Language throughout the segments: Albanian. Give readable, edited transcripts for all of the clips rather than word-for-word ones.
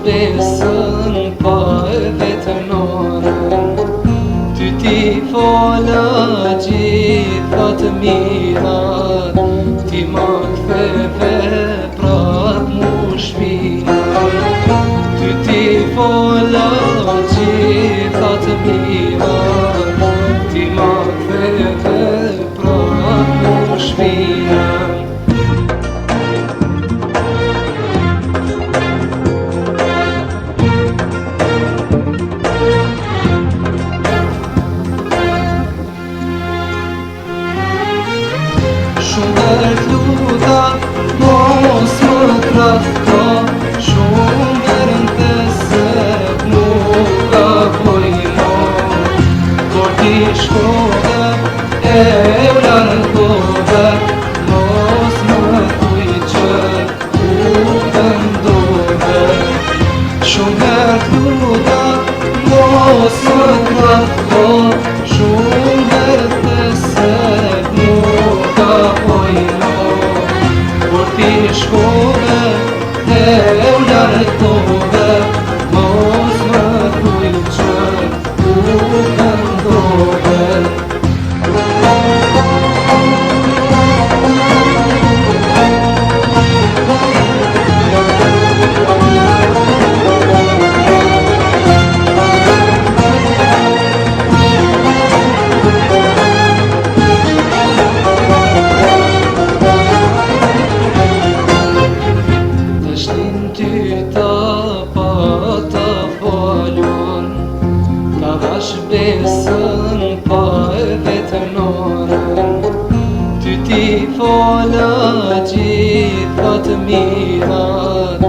besën pa e vetënore. Ty ti fola gjitha të mirat, ti ma ktheve prap mu shpinat. Ty ti fola gjitha të mirat, ti ma ktheve prap mu shpinat. Shumë luta, mos më trafto, shumë herënte se nuk ka pojmo. Por ti shkove, e u largove, mos më thuj që u vendove. Shumë luta, mos më trafto, shumë herënte se nuk ka pojmo. Por ti shkove, e u largove, mos më thuj që u vendove. Besën pa e vetënore. Ty ti fola gjitha të mirat,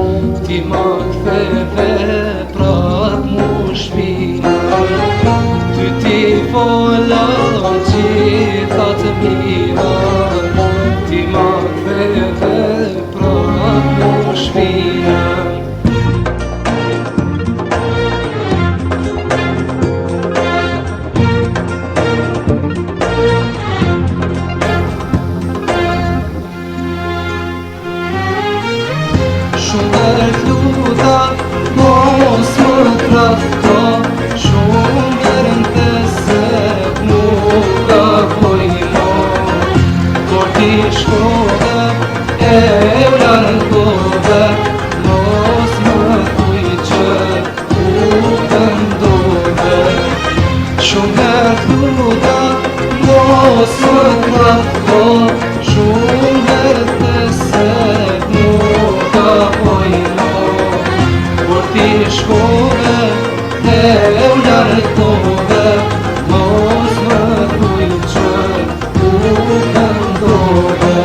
ti ma ktheve prap mu shpinat. Ty ti fola gjitha të mirat, ti ma ktheve prap mu shpinat. Shumë luta, mos më trafto, shumë herënte se nuk ka pojmo. Por ti shkove, e u largove, mos më thuj që u vendove. Shumë luta, mos më trafto, shumë herënte se nuk ka pojmo. Por ti shkove, e u largove, mos më thuj që u vendove.